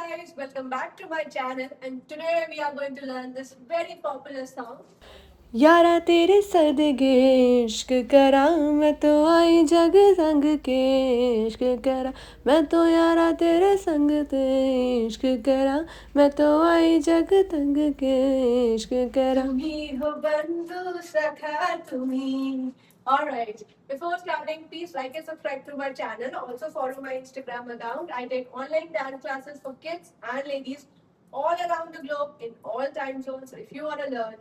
guys, welcome back to my channel, and today we are going to learn this very popular song. यारा तेरे सदके इश्क करा मैं तो आई जग संग के इश्क करा मैं तो यारा तेरे संग ते इश्क करा मैं तो आई जग तंग के इश्क करा तुम्ही हो बंधु सखा तुम्ही. Alright, before starting, please like and subscribe to my channel. Also follow my Instagram account. I take online dance classes for kids and ladies all around the globe in all time zones. So if you want to learn,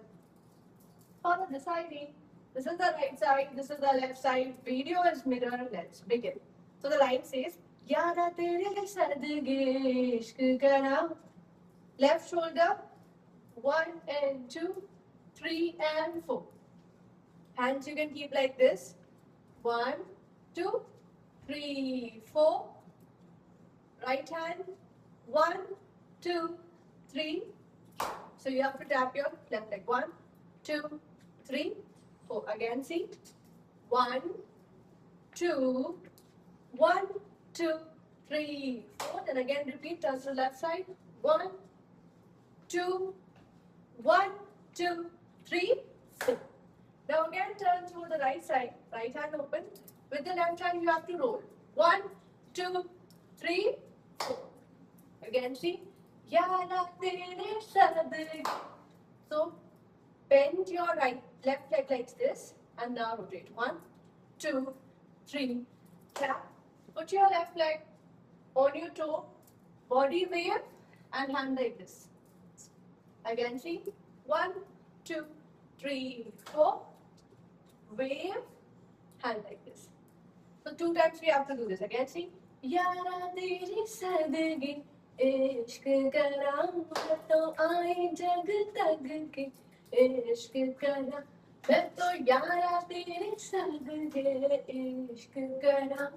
follow this ID. This is the right side, this is the left side. Video is mirror. Let's begin. So the line says, Yara tere sadge ishq kara. Left shoulder, 1 and 2, 3 and 4. Hands you can keep like this. 1, 2, 3, 4. Right hand, 1, 2, 3. So you have to tap your left leg. 1, 2, 3, 4. Again, see. 1, 2, 1, 2, 3, 4. Then again repeat. Turn to the left side. 1, 2, 1, 2, 3, 4. Now again turn to the right side. Right hand open. With the left hand you have to roll. 1, 2, 3, 4. Again see. Yara tere sadge. So bend your left leg like this and now rotate. 1, 2, 3. Tap. Put your left leg on your toe. Body wave and hand like this. Again see. 1, 2, 3, 4. Wave, hand like this. So 2 times we have to do this. Again, see. Yara teri sadgi ishq kara main to aayi jag tag ke ishq kara main to yara teri sadgi ishq kara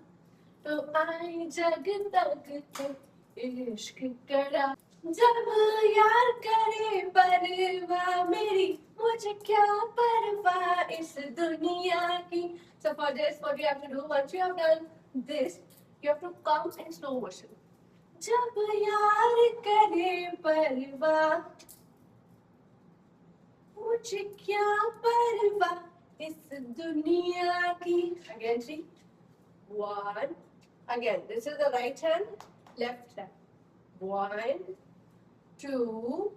to aayi jag tag ke ishq kara. जब यार करे परवाह मेरी मुझे क्या परवाह इस दुनिया की. So for this, what you have to do, once you have done this, you have to come in slow motion. जब यार करे परवाह मुझे क्या परवाह इस दुनिया की. Again, see. 1. Again, this is the right hand, left hand. 1, 2,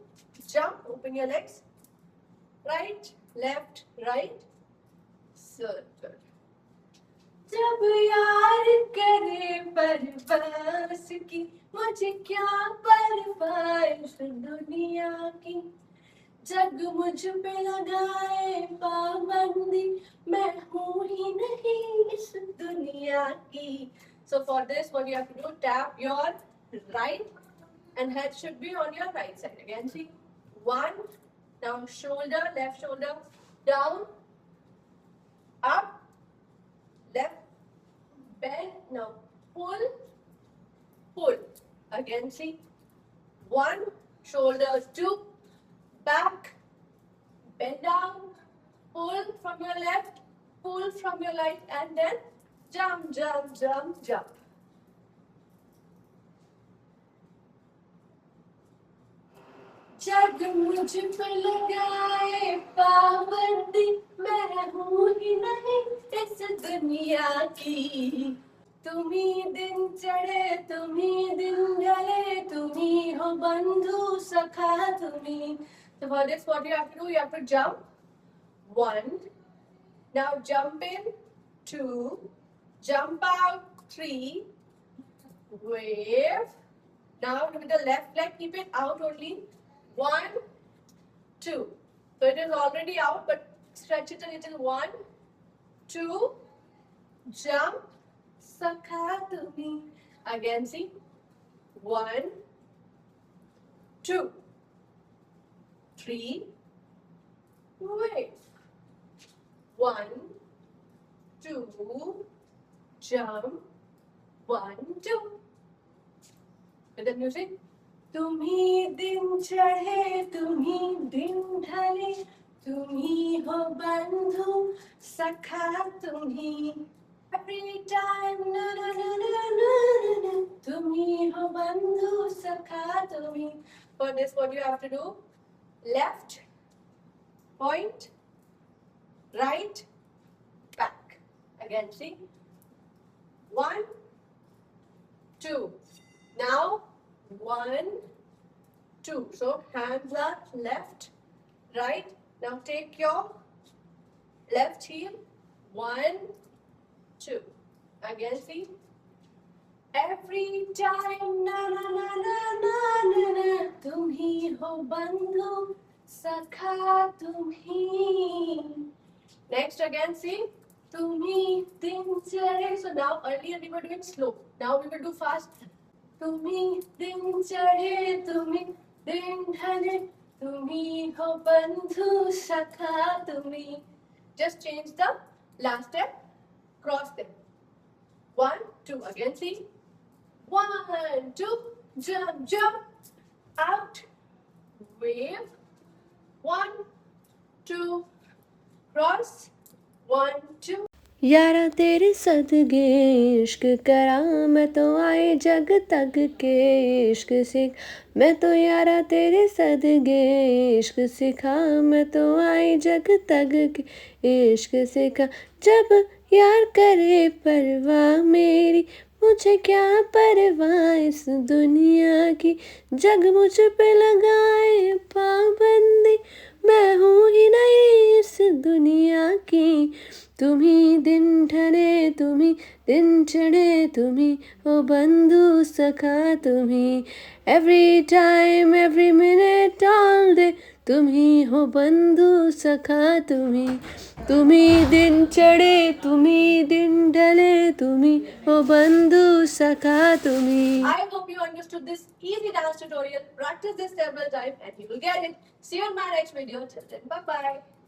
jump, open your legs. Right, left, right, circle. जब यार करे परवास की मुझे क्या परवाह इस दुनिया की. जग मुझ पे लगाए पाबंदी मैं हूँ ही नहीं इस दुनिया की. So for this, what you have to do, tap your right and head should be on your right side. Again, see. 1. Now shoulder, left shoulder down, up, left, bend. Now pull, pull. Again, see. 1. Shoulders 2, back, bend down, pull from your left, pull from your right, and then jump, jump, jump, jump. जग मुझ पे लगाए पाबंदी मैं हूँ ही नहीं इस दुनिया की. तुम्ही दिन चढ़े तुम्ही दिन ढले तुम्ही हो बंधु सखा तुम्ही. So for this, what you have to do, you have to jump. 1. Now jump in. 2. Jump out. 3. Wave. Now with the left leg, keep it out only. 1, 2. So it is already out, but stretch it a little. 1, 2. Jump. Sakha tumi. Again, see. 1, 2, 3. Wave. 1, 2. Jump. 1, 2. With the music. तुम्ही दिन चढ़े तुम्ही दिन ढले तुम्ही हो बंधु सखा तुम्ही. Every time na na na na na na तुम्ही हो बंधु सखा तुम्ही. For this, what you have to do? Left, point, right, back. Again, see? 1, 2. Now, 1, 2. So, hands are left, right. Now, take your left heel. 1, 2. Again, see? Every time, na na na na na na na. तुम ही हो बंधु सखा तुम ही. Next again, see? तुम ही दिन चढ़े. So now earlier we were doing slow. Now we will do fast. तुम ही दिन चढ़े, तुम ही दिन ढले, तुम ही हो बंधु सखा तुम ही. Just change the last step. Cross them. 1, 2. Again, see? 1, 2, jump, jump, out, wave, 1, 2, cross, 1, 2. यारा तेरे सदगे इश्क करा मैं तो आई जग तक के इश्क सीख. मैं तो यारा तेरे सदगे इश्क सिखा, मैं तो आई जग तक के इश्क सिखा. जब यार करे परवाह मेरी, मुझे क्या परवाह इस दुनिया की. जग मुझ पे लगाए पाबंदी, मैं हूँ ही नहीं इस दुनिया की. तुम ही दिन ढले, तुम ही दिन चढ़े, तुम ही हो बंधु सखा तुम ही. Every time, every minute, all day, तुम ही हो बंधु सखा तुम ही. तुम ही दिन चढ़े, तुम ही दिन ढले, तुम ही हो बंधु सखा तुम ही. I hope you understood this easy dance tutorial. Practice this several times and you will get it. See you in my next video. Till then, bye bye.